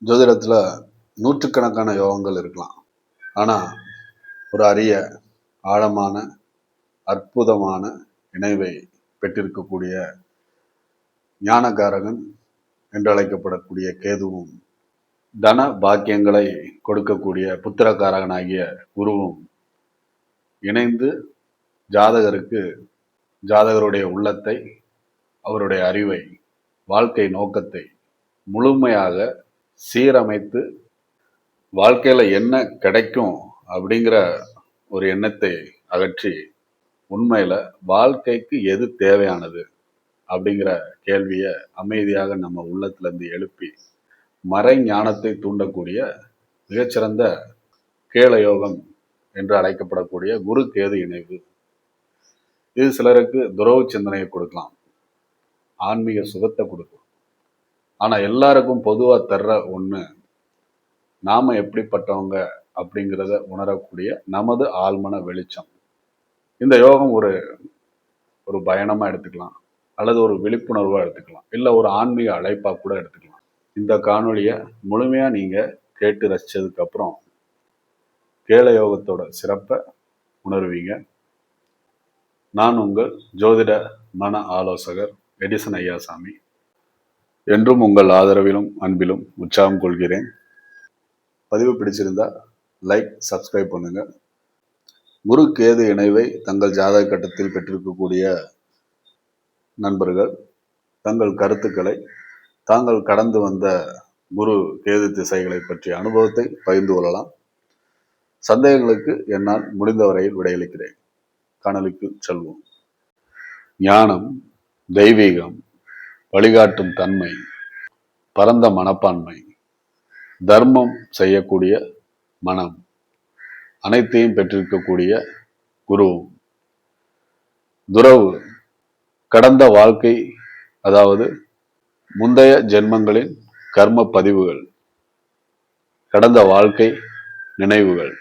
ஜோதிடத்துல நூற்றுக்கணக்கான யோகங்கள் இருக்கலாம். ஆனா ஒரு அரிய ஆழமான அற்புதமான இணைவை பெற்றிருக்கக்கூடிய ஞானகாரகன் என்று அழைக்கப்படக்கூடிய கேதுவும், தன பாக்கியங்களை கொடுக்கக்கூடிய புத்திரகாரகனாகிய குருவும் இணைந்து ஜாதகருக்கு ஜாதகருடைய உள்ளத்தை, அவருடைய அறிவை, வாழ்க்கை நோக்கத்தை முழுமையாக சீரமைத்து வாழ்க்கையில என்ன கிடைக்கும் அப்படிங்கிற ஒரு எண்ணத்தை அகற்றி உண்மையில வாழ்க்கைக்கு எது தேவையானது அப்படிங்கிற கேள்வியை அமைதியாக நம்ம உள்ளத்துல இருந்து எழுப்பி மறை ஞானத்தை தூண்டக்கூடிய மிகச்சிறந்த கேள யோகம் என்று அழைக்கப்படக்கூடிய குரு கேது இணைவு. இது சிலருக்கு துறவு சிந்தனையை கொடுக்கலாம், ஆன்மீக சுகத்தை கொடுக்கும். ஆனா எல்லாருக்கும் பொதுவா தர்ற ஒண்ணு, நாம எப்படிப்பட்டவங்க அப்படிங்கிறத உணரக்கூடிய நமது ஆழ்மன வெளிச்சம். இந்த யோகம் ஒரு பயணமா எடுத்துக்கலாம், அல்லது ஒரு விழிப்புணர்வா எடுத்துக்கலாம், இல்லை ஒரு ஆன்மீக அழைப்பா கூட எடுத்துக்கலாம். இந்த காணொலியை முழுமையா நீங்க கேட்டு ரசிச்சதுக்கு அப்புறம் கேள யோகத்தோட சிறப்பை உணர்வீங்க. நான் உங்கள் ஜோதிட மன ஆலோசகர் எடிசன் ஐயாசாமி. என்றும் உங்கள் ஆதரவிலும் அன்பிலும் உற்சாகம் கொள்கிறேன். பதிவு பிடிச்சிருந்தா லைக், சப்ஸ்கிரைப் பண்ணுங்க. குரு கேது இணைவை தங்கள் ஜாதக கட்டத்தில் பெற்றிருக்கக்கூடிய நண்பர்கள் தங்கள் கருத்துக்களை, தாங்கள் கடந்து வந்த குரு கேது திசைகளை பற்றிய அனுபவத்தை பகிர்ந்து கொள்ளலாம். சந்தேகங்களுக்கு என்னால் முடிந்த வரையில் விடையளிக்கிறேன். காணொலிக்கு செல்வோம். ஞானம், தெய்வீகம், வழிகாட்டும் தன்மை, பரந்த மனப்பான்மை, தர்மம் செய்யக்கூடிய மனம், அனைத்தையும் பெற்றிருக்கக்கூடிய குரு. துறவு, கடந்த வாழ்க்கை, அதாவது முந்தைய ஜென்மங்களின் கர்ம பதிவுகள், கடந்த வாழ்க்கை நினைவுகள்.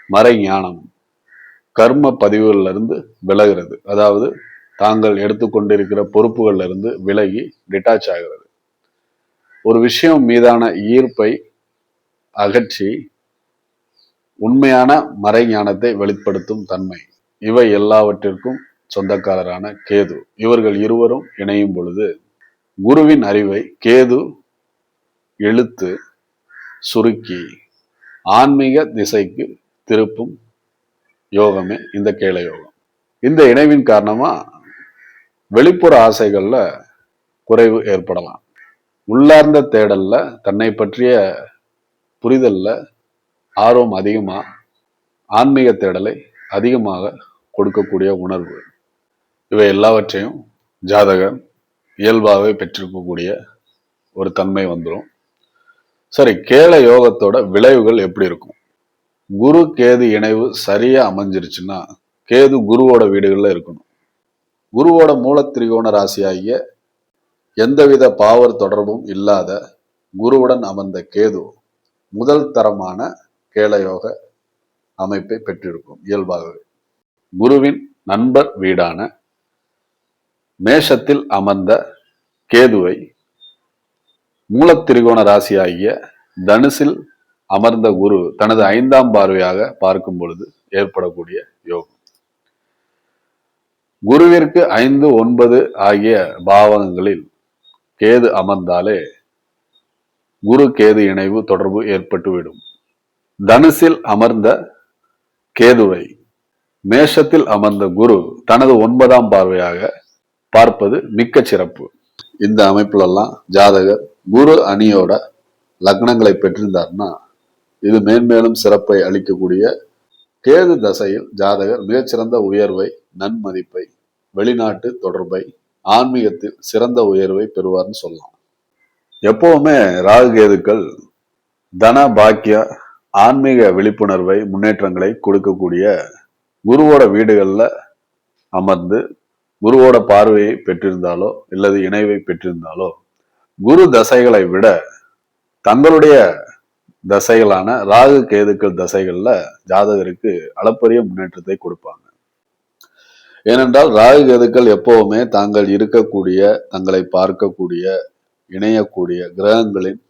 மறை ஞானம், கர்ம பதிவுகள்ல இருந்து விலகிறது, அதாவது தாங்கள் எடுத்துக்கொண்டிருக்கிற பொறுப்புகள்ல இருந்து விலகி டிட்டாச் ஆகிறது. ஒரு விஷயம் மீதான ஈர்ப்பை அகற்றி உண்மையான மறை ஞானத்தை வெளிப்படுத்தும் தன்மை. இவை எல்லாவற்றிற்கும் சொந்தக்காரரான கேது. இவர்கள் இருவரும் இணையும் பொழுது குருவின் அறிவை கேது இழுத்து சுருக்கி ஆன்மீக திசைக்கு திருப்பும் யோகமே இந்த கேள யோகம். இந்த இணைவின் காரணமா வெளிப்புற ஆசைகள்ல குறைவு ஏற்படலாம். உள்ளார்ந்த தேடல்ல, தன்னை பற்றிய புரிதல்ல ஆர்வம் அதிகமா, ஆன்மீக தேடலை அதிகமாக கொடுக்கக்கூடிய உணர்வு. இவை எல்லாவற்றையும் ஜாதகர் இயல்பாகவே பெற்றிருக்கக்கூடிய ஒரு தன்மை வந்துடும். சரி, கேள யோகத்தோட விளைவுகள் எப்படி இருக்கும்? குரு கேது இணைவு சரியா அமைஞ்சிருச்சுன்னா, கேது குருவோட வீடுகள்ல இருக்கணும். குருவோட மூலத்திரிகோண ராசியாகிய எந்தவித பாவர் தொடர்பும் இல்லாத குருவுடன் அமர்ந்த கேது முதல் தரமான கேளயோக அமைப்பை பெற்றிருக்கும் இயல்பாகவே. குருவின் நண்பர் வீடான மேஷத்தில் அமர்ந்த கேதுவை மூலத்திரிகோண ராசியாகிய தனுசில் அமர்ந்த குரு தனது 5ஆம் பார்வையாக பார்க்கும் பொழுது ஏற்படக்கூடிய யோகம். குருவிற்கு 5, 9 ஆகிய பாவகங்களில் கேது அமர்ந்தாலே குரு கேது இணைவு தொடர்பு ஏற்பட்டுவிடும். தனுசில் அமர்ந்த கேதுவை மேஷத்தில் அமர்ந்த குரு தனது 9ஆம் பார்வையாக பார்ப்பது மிக்க சிறப்பு. இந்த அமைப்புலெல்லாம் ஜாதகர் குரு அணியோட லக்னங்களை பெற்றிருந்தார்னா இது மேன்மேலும் சிறப்பை அளிக்கக்கூடிய. கேது தசையில் ஜாதகர் மிகச்சிறந்த உயர்வை, நன்மதிப்பை, வெளிநாட்டு தொடர்பை, ஆன்மீகத்தில் சிறந்த உயர்வை பெறுவார்னு சொல்லலாம். எப்பவுமே ராகு கேதுக்கள் தன பாக்கிய ஆன்மீக விழிப்புணர்வை, முன்னேற்றங்களை கொடுக்கக்கூடிய குருவோட வீடுகள்ல அமர்ந்து குருவோட பார்வையை பெற்றிருந்தாலோ இல்லது இணைவை பெற்றிருந்தாலோ குரு தசைகளை விட தங்களுடைய தசைகளான ராகு கேதுக்கள் தசைகள்ல ஜாதகருக்கு அளப்பரிய முன்னேற்றத்தை கொடுப்பாங்க. ஏனென்றால் ராகு கேதுக்கள் எப்பவுமே தாங்கள் இருக்கக்கூடிய, தங்களை பார்க்கக்கூடிய, இணையக்கூடிய கிரகங்களின்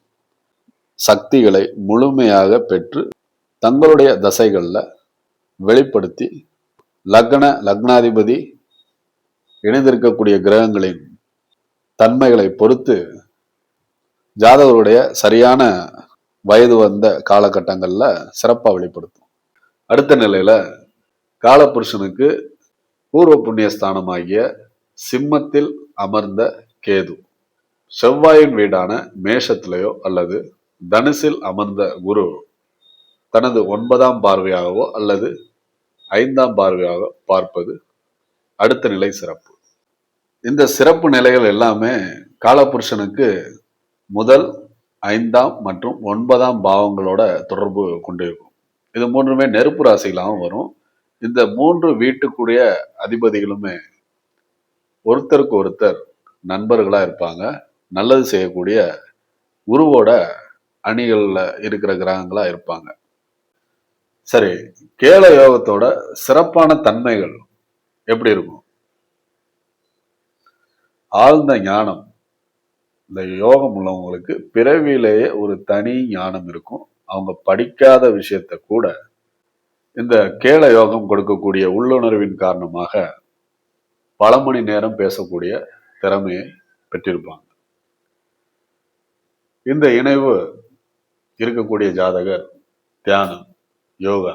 சக்திகளை முழுமையாக பெற்று தங்களுடைய தசைகள்ல வெளிப்படுத்தி லக்னாதிபதி இணைந்திருக்கக்கூடிய கிரகங்களின் தன்மைகளை பொறுத்து ஜாதகருடைய சரியான வயது வந்த காலகட்டங்கள்ல சிறப்பா வெளிப்படுத்தும். அடுத்த நிலையில காலபுருஷனுக்கு பூர்வ புண்ணியஸ்தானமாகிய சிம்மத்தில் அமர்ந்த கேது, செவ்வாயின் வீடான மேஷத்திலேயோ அல்லது தனுசில் அமர்ந்த குரு தனது 9ஆம் பார்வையாகவோ அல்லது 5ஆம் பார்வையாக பார்ப்பது அடுத்த நிலை சிறப்பு. இந்த சிறப்பு நிலைகள் எல்லாமே காலபுருஷனுக்கு முதல் 5ஆம் மற்றும் 9ஆம் பாவங்களோட தொடர்பு கொண்டிருக்கும். இது மூன்றுமே நெருப்பு ராசிகளாகவும் வரும். இந்த 3 வீட்டுக்குரிய அதிபதிகளுமே ஒருத்தருக்கு ஒருத்தர் நண்பர்களா இருப்பாங்க. நல்லது செய்யக்கூடிய குருவோட அணிகள்ல இருக்கிற கிரகங்களா இருப்பாங்க. சரி, கேல யோகத்தோட சிறப்பான தன்மைகள் எப்படி இருக்கும்? ஆழ்ந்த ஞானம். இந்த யோகம் உள்ளவங்களுக்கு பிறவியிலேயே ஒரு தனி ஞானம் இருக்கும். அவங்க படிக்காத விஷயத்த கூட இந்த கேல யோகம் கொடுக்கக்கூடிய உள்ளுணர்வின் காரணமாக பல மணி நேரம் பேசக்கூடிய திறமையை பெற்றிருப்பாங்க. இந்த இணைவு இருக்கக்கூடிய ஜாதகர் தியானம், யோகா,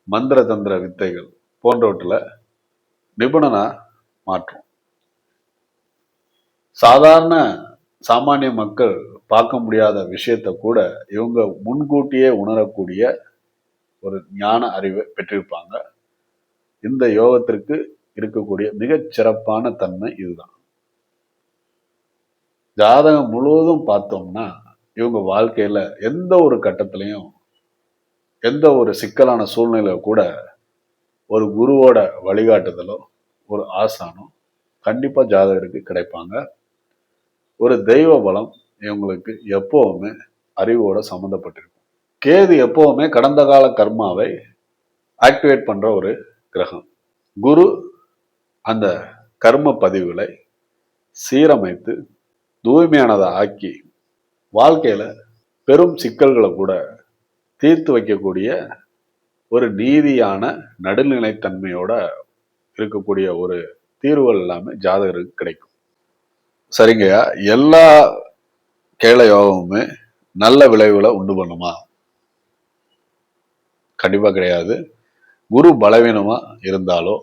மந்திர தந்திர வித்தைகள் போன்றவற்றில் நிபுணனா மாற்றும். சாதாரண சாமானிய மக்கள் பார்க்க முடியாத விஷயத்த கூட இவங்க முன்கூட்டியே உணரக்கூடிய ஒரு ஞான அறிவை பெற்றிருப்பாங்க. இந்த யோகத்திற்கு இருக்கக்கூடிய மிகச் சிறப்பான தன்மை இதுதான். ஜாதகம் முழுவதும் பார்த்தோம்னா இவங்க வாழ்க்கையில எந்த ஒரு கட்டத்திலையும் எந்த ஒரு சிக்கலான சூழ்நிலை கூட ஒரு குருவோட வழிகாட்டுதலோ ஒரு ஆசானோ கண்டிப்பா ஜாதகருக்கு கிடைப்பாங்க. ஒரு தெய்வ பலம் இவங்களுக்கு எப்பவுமே அறிவோட சம்மந்தப்பட்டிருக்கும். கேது எப்பவுமே கடந்த கால கர்மாவை ஆக்டிவேட் பண்ற ஒரு கிரகம். குரு அந்த கர்ம பதிவுகளை சீரமைத்து தூய்மையானதை ஆக்கி வாழ்க்கையில பெரும் சிக்கல்களை கூட தீர்த்து வைக்கக்கூடிய ஒரு நீதியான நடுநிலைத்தன்மையோட இருக்கக்கூடிய ஒரு தீர்வுகள் எல்லாமே ஜாதகருக்கு கிடைக்கும். சரிங்கய்யா, எல்லா கேல யோகமுமே நல்ல விளைவுகளை உண்டு பண்ணுமா? கண்டிப்பா கிடையாது. குரு பலவீனமா இருந்தாலோ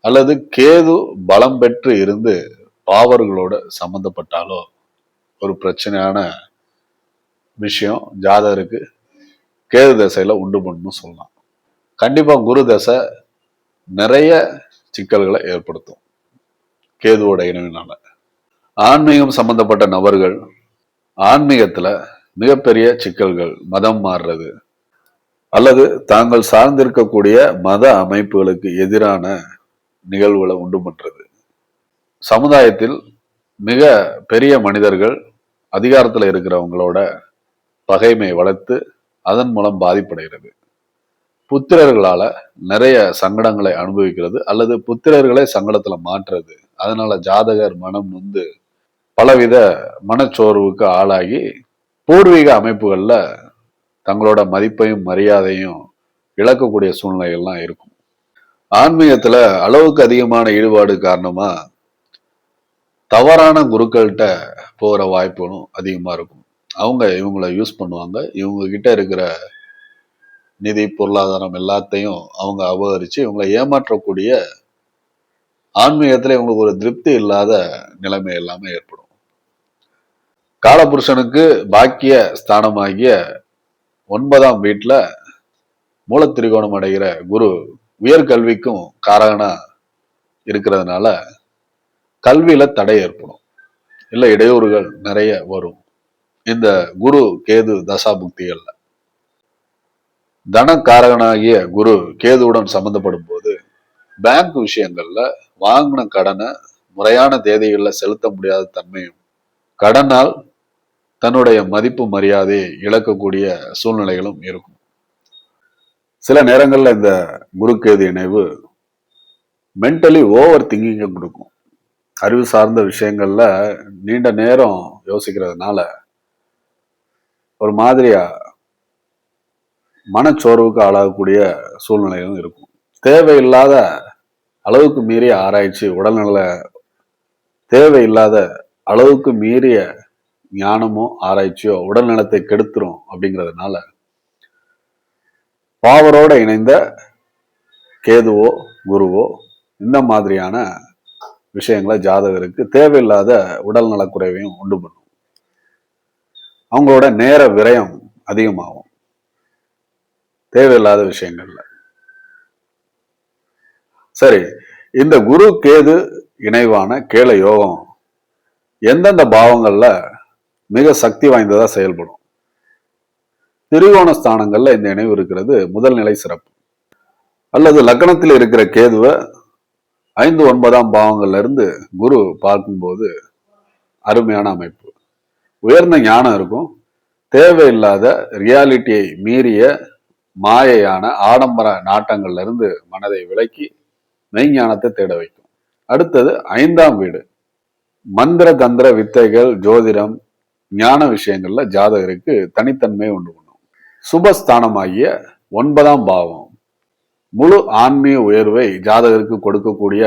அல்லது கேது பலம் பெற்று இருந்து பாவர்களோட சம்பந்தப்பட்டாலோ ஒரு பிரச்சனையான விஷயம் ஜாதகருக்கு கேது தசையில உண்டு பண்ணணும் சொல்லலாம். கண்டிப்பா குரு தசை நிறைய சிக்கல்களை ஏற்படுத்தும் கேதுவோட இணைவினால. ஆன்மீகம் சம்பந்தப்பட்ட நபர்கள் ஆன்மீகத்துல மிகப்பெரிய சிக்கல்கள், மதம் மாறுறது அல்லது தாங்கள் சார்ந்திருக்கக்கூடிய மத அமைப்புகளுக்கு எதிரான நிகழ்வுகளை உண்டு பண்றது, சமுதாயத்தில் மிக பெரிய மனிதர்கள் அதிகாரத்தில் இருக்கிறவங்களோட பகைமை வளர்த்து அதன் மூலம் பாதிப்படைகிறது, புத்திரர்களால நிறைய சங்கடங்களை அனுபவிக்கிறது அல்லது புத்திரர்களை சங்கடத்துல மாற்றுறது, அதனால ஜாதகர் மனம் நொந்து பலவித மனச்சோர்வுக்கு ஆளாகி பூர்வீக அமைப்புகள்ல தங்களோட மதிப்பையும் மரியாதையும் இழக்கக்கூடிய சூழ்நிலைகள்லாம் இருக்கும். ஆன்மீகத்துல அளவுக்கு அதிகமான ஈடுபாடு காரணமா தவறான குருக்கள்கிட்ட போகிற வாய்ப்புகளும் அதிகமா இருக்கும். அவங்க இவங்களை யூஸ் பண்ணுவாங்க. இவங்க கிட்ட இருக்கிற நிதி பொருளாதாரம் எல்லாத்தையும் அவங்க அபகரிச்சு இவங்களை ஏமாற்றக்கூடிய ஆன்மீகத்துல இவங்களுக்கு ஒரு திருப்தி இல்லாத நிலைமை எல்லாமே ஏற்படும். காலபுருஷனுக்கு பாக்கிய ஸ்தானமாகிய 9ஆம் வீட்டுல மூலத்திரிகோணம் அடைகிற குரு உயர்கல்விக்கும் காரகனா இருக்கிறதுனால கல்வியில தடை ஏற்படும், இல்ல இடையூறுகள் நிறைய வரும் இந்த குரு கேது தசாபுக்திகள்ல. தனக்காரகனாகிய குரு கேதுவுடன் சம்பந்தப்படும் போது பேங்க் விஷயங்கள்ல வாங்கின கடனை முறையான தேதிகள்ல செலுத்த முடியாத தன்மையும், கடனால் தன்னுடைய மதிப்பு மரியாதையை இழக்கக்கூடிய சூழ்நிலைகளும் இருக்கும். சில நேரங்கள்ல இந்த குரு கேது இணைவு மென்டலி ஓவர் திங்கிங்கை கொடுக்கும். அறிவு சார்ந்த விஷயங்கள்ல நீண்ட நேரம் யோசிக்கிறதுனால ஒரு மாதிரியா மனச்சோர்வுக்கு ஆளாகக்கூடிய சூழ்நிலையும் இருக்கும். தேவையில்லாத அளவுக்கு மீறிய ஆராய்ச்சி உடல்நல தேவையில்லாத அளவுக்கு மீறிய ஞானமோ ஆராய்ச்சியோ உடல் நலத்தை கெடுத்துரும். அப்படிங்கிறதுனால பாவரோட இணைந்த கேதுவோ குருவோ இந்த மாதிரியான விஷயங்களை ஜாதகருக்கு தேவையில்லாத உடல் நலக்குறைவையும் உண்டு பண்ணும். அவங்களோட நேர விரயம் அதிகமாகும் தேவையில்லாத விஷயங்கள்ல. சரி, இந்த குரு கேது இணைவான கேள யோகம் எந்தெந்த பாவங்கள்ல மிக சக்தி வாய்ந்ததா செயல்படும்? திரிகோண ஸ்தானங்கள்ல இந்த இணைவு இருக்கிறது முதல் நிலை சிறப்பு. அல்லது லக்னத்தில் இருக்கிற கேதுவை 5, 9ஆம் பாவங்கள்ல இருந்து குரு பார்க்கும்போது அருமையான அமைப்பு. உயர்ந்த ஞானம் இருக்கும். தேவையில்லாத ரியாலிட்டியை மீறிய மாயையான ஆடம்பர நாட்டங்கள்ல இருந்து மனதை விலக்கி மெய்ஞானத்தை தேட வைக்கும். அடுத்தது 5ஆம் வீடு. மந்திர தந்திர வித்தைகள், ஜோதிடம், ஞான விஷயங்கள்ல ஜாதகருக்கு தனித்தன்மை உண்டு பண்ணும். சுபஸ்தானமாகிய 9ஆம் பாவம் முழு ஆன்மீக உயர்வை ஜாதகருக்கு கொடுக்கக்கூடிய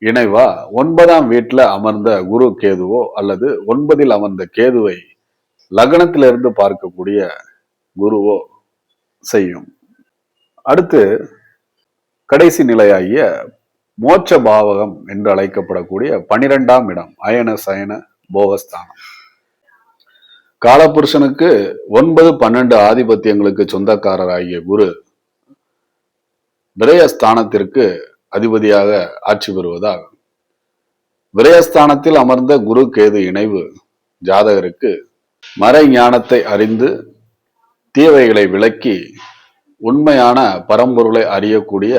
இணைவா 9ஆம் வீட்டுல அமர்ந்த குரு கேதுவோ அல்லது 9இல் அமர்ந்த கேதுவை லக்னத்திலிருந்து பார்க்கக்கூடிய குருவோ செய்யும். அடுத்து கடைசி நிலையாகிய மோட்ச பாவகம் என்று அழைக்கப்படக்கூடிய 12ஆம் இடம் அயன சயன போகஸ்தானம். காலபுருஷனுக்கு 9, 12 ஆதிபத்தியங்களுக்கு சொந்தக்காரராகிய குரு விரயஸ்தானத்திற்கு அதிபதியாக ஆட்சி பெறுவதால் விரயஸ்தானத்தில் அமர்ந்த குரு கேது இணைவு ஜாதகருக்கு மறை ஞானத்தை அறிந்து தீவைகளை விளக்கி உண்மையான பரம்பொருளை அறியக்கூடிய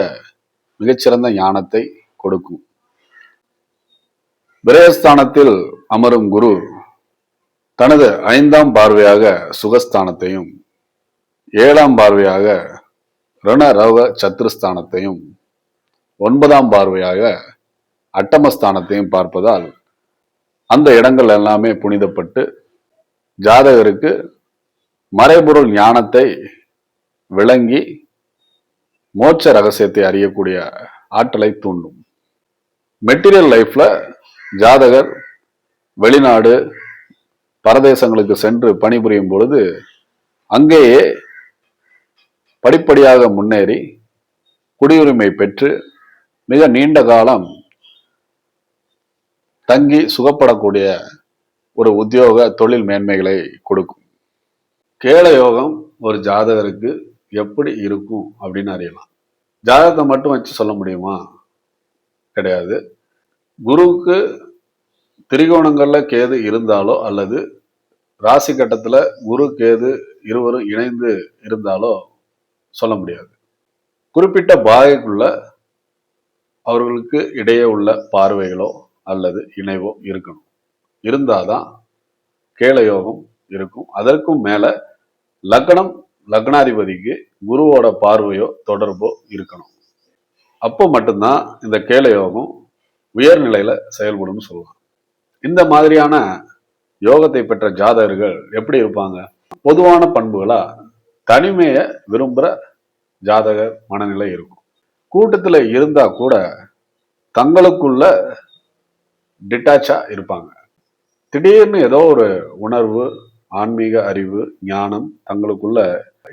மிகச்சிறந்த ஞானத்தை கொடுக்கும். விரயஸ்தானத்தில் அமரும் குரு தனது 5ஆம் பார்வையாக சுகஸ்தானத்தையும் 7ஆம் பார்வையாக ரண ரவ சத்ருஸ்தானத்தையும் 9ஆம் பார்வையாக அட்டமஸ்தானத்தையும் பார்ப்பதால் அந்த இடங்கள் எல்லாமே புனிதப்பட்டு ஜாதகருக்கு மறைபொருள் ஞானத்தை விளங்கி மோட்ச ரகசியத்தை அறியக்கூடிய ஆற்றலை தூண்டும். மெட்டீரியல் லைஃப்ல ஜாதகர் வெளிநாடு பரதேசங்களுக்கு சென்று பணிபுரியும் பொழுது அங்கேயே படிப்படியாக முன்னேறி குடியுரிமை பெற்று மிக நீண்ட காலம் தங்கி சுகப்படக்கூடிய ஒரு உத்தியோக தொழில் மேன்மைகளை கொடுக்கும். கேள யோகம் ஒரு ஜாதகருக்கு எப்படி இருக்கும் அப்படின்னு அறியலாம். ஜாதகத்தை மட்டும் வச்சு சொல்ல முடியுமா? கிடையாது. குருவுக்கு திரிகோணங்கள்ல கேது இருந்தாலோ அல்லது ராசி கட்டத்துல குரு கேது இருவரும் இணைந்து இருந்தாலோ சொல்ல முடியாது. குறிப்பிட்ட பாகைக்குள்ள அவர்களுக்கு இடையே உள்ள பார்வைகளோ அல்லது இணைவோ இருக்கணும். இருந்தாதான் கேள யோகம் இருக்கும். அதற்கும் மேல லக்னம் லக்னாதிபதிக்கு குருவோட பார்வையோ தொடர்போ இருக்கணும். அப்போ மட்டும்தான் இந்த கேள யோகம் உயர்நிலையில செயல்படும் சொல்லலாம். இந்த மாதிரியான யோகத்தை பெற்ற ஜாதகர்கள் எப்படி இருப்பாங்க? பொதுவான பண்புகளா தனிமையை விரும்புற ஜாதகர் மனநிலை இருக்கும். கூட்டத்துல இருந்தா கூட தங்களுக்குள்ள டிட்டாச்சா இருப்பாங்க. திடீர்னு ஏதோ ஒரு உணர்வு, ஆன்மீக அறிவு, ஞானம் தங்களுக்குள்ள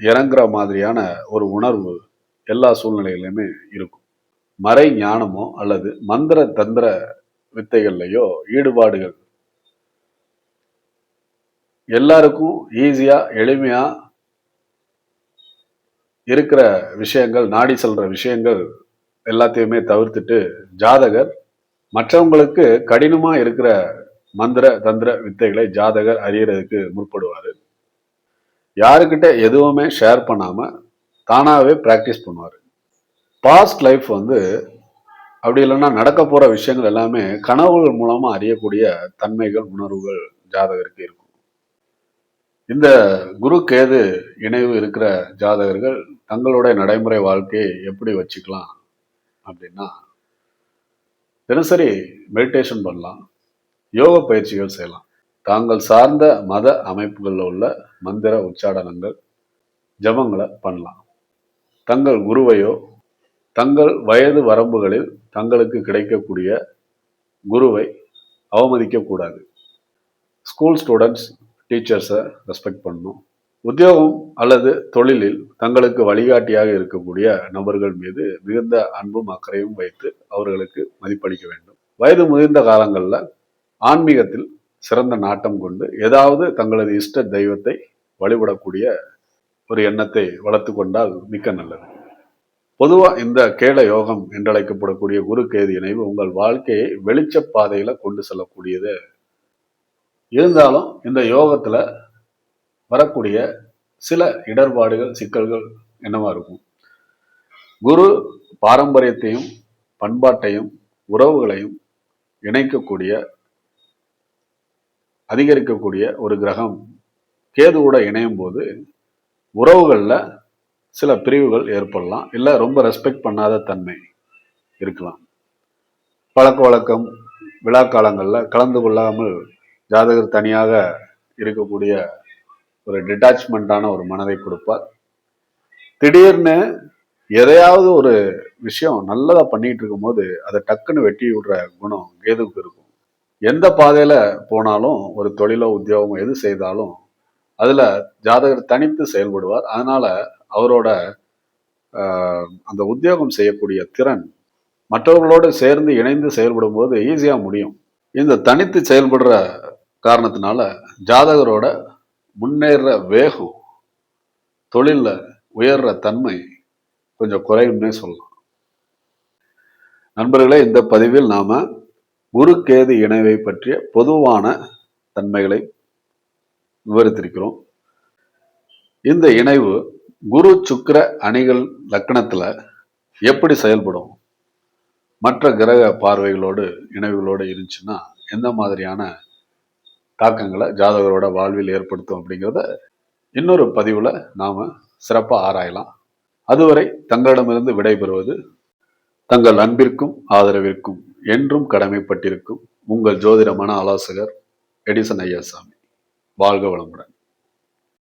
இறங்குற மாதிரியான ஒரு உணர்வு எல்லா சூழ்நிலைகளிலுமே இருக்கும். மறை ஞானமோ அல்லது மந்திர தந்திர வித்தைகள்லையோ ஈடுபாடுகள் எல்லாருக்கும் ஈஸியா எளிமையா இருக்கிற விஷயங்கள், நாடி செல்ற விஷயங்கள் எல்லாத்தையுமே தவிர்த்துட்டு ஜாதகர் மற்றவங்களுக்கு கடினமா இருக்கிற மந்திர தந்திர வித்தைகளை ஜாதகர் அறியறதுக்கு முற்படுவாரு. யாருக்கிட்ட எதுவுமே ஷேர் பண்ணாம தானாவே பிராக்டிஸ் பண்ணுவாரு. பாஸ்ட் லைஃப் அப்படி இல்லைன்னா நடக்க போற விஷயங்கள் எல்லாமே கனவுகள் மூலமா அறியக்கூடிய தன்மைகள், உணர்வுகள் ஜாதகருக்கு இருக்கும். இந்த குரு கேது இணைவு இருக்கிற ஜாதகர்கள் தங்களுடைய நடைமுறை வாழ்க்கையை எப்படி வச்சுக்கலாம் அப்படின்னா, தினசரி மெடிடேஷன் பண்ணலாம், யோக பயிற்சிகள் செய்யலாம், தாங்கள் சார்ந்த மத அமைப்புகளில் உள்ள மந்திர உச்சாடனங்கள், ஜபங்களை பண்ணலாம். தங்கள் குருவையோ தங்கள் வயது வரம்புகளில் தங்களுக்கு கிடைக்கக்கூடிய குருவை அவமதிக்க கூடாது. ஸ்கூல் ஸ்டூடெண்ட்ஸ் டீச்சர்ஸை ரெஸ்பெக்ட் பண்ணணும். உத்தியோகம் அல்லது தொழிலில் தங்களுக்கு வழிகாட்டியாக இருக்கக்கூடிய நபர்கள் மீது மிகுந்த அன்பும் அக்கறையும் வைத்து அவர்களுக்கு மதிப்பளிக்க வேண்டும். வயது முதிர்ந்த காலங்களில் ஆன்மீகத்தில் சிறந்த நாட்டம் கொண்டு ஏதாவது தங்களது இஷ்ட தெய்வத்தை வழிபடக்கூடிய ஒரு எண்ணத்தை வளர்த்து கொண்டால் மிக்க நல்லது. பொதுவாக இந்த கேள யோகம் என்றழைக்கப்படக்கூடிய குரு கேது இணைவு உங்கள் வாழ்க்கையை வெளிச்ச பாதையில கொண்டு செல்லக்கூடியது. இருந்தாலும் இந்த யோகத்துல வரக்கூடிய சில இடர்பாடுகள், சிக்கல்கள் என்னவா இருக்கும்? குரு பாரம்பரியத்தையும் பண்பாட்டையும் உறவுகளையும் இணைக்கக்கூடிய, அதிகரிக்கக்கூடிய ஒரு கிரகம் கேதுவோட இணையும் போது உறவுகள்ல சில பிரிவுகள் ஏற்படலாம். இல்லை ரொம்ப ரெஸ்பெக்ட் பண்ணாத தன்மை இருக்கலாம். பழக்க வழக்கம், விழா காலங்களில் கலந்து கொள்ளாமல் ஜாதகர் தனியாக இருக்கக்கூடிய ஒரு டிட்டாச்மெண்டான ஒரு மனதை கொடுப்பார். திடீர்னு எதையாவது ஒரு விஷயம் நல்லதா பண்ணிட்டு இருக்கும் போது அதை டக்குன்னு வெட்டி விடுற குணம் கேதுவுக்கு இருக்கும். எந்த பாதையில போனாலும், ஒரு தொழிலோ உத்தியோகமோ எது செய்தாலும் அதுல ஜாதகர் தனித்து செயல்படுவார். அதனால அவரோட அந்த உத்தியோகம் செய்யக்கூடிய திறன் மற்றவர்களோடு சேர்ந்து இணைந்து செயல்படும் போது ஈஸியா முடியும். இந்த தனித்து செயல்படுற காரணத்தினால ஜாதகரோட முன்னேற வேகம், தொழில்ல உயர்ற தன்மை கொஞ்சம் குறையும்னே சொல்லலாம். நண்பர்களே, இந்த பதிவில் நாம குரு கேது இணைவை பற்றிய பொதுவான தன்மைகளை விவரித்திருக்கிறோம். இந்த இணைவு குரு சுக்கிர அணிகள் லக்னத்துல எப்படி செயல்படும், மற்ற கிரக பார்வைகளோடு இணைவுகளோடு இருந்துச்சுன்னா எந்த மாதிரியான தாக்கங்களை ஜாதகரோட வாழ்வில் ஏற்படுத்தும் அப்படிங்கிறத இன்னொரு பதிவுல நாம சிறப்பாக ஆராயலாம். அதுவரை தங்களிடமிருந்து விடைபெறுவது தங்கள் அன்பிற்கும் ஆதரவிற்கும் என்றும் கடமைப்பட்டிருக்கும் உங்கள் ஜோதிட மன ஆலோசகர் எடிசன் ஐயாசாமி. வாழ்க வளமுடன்.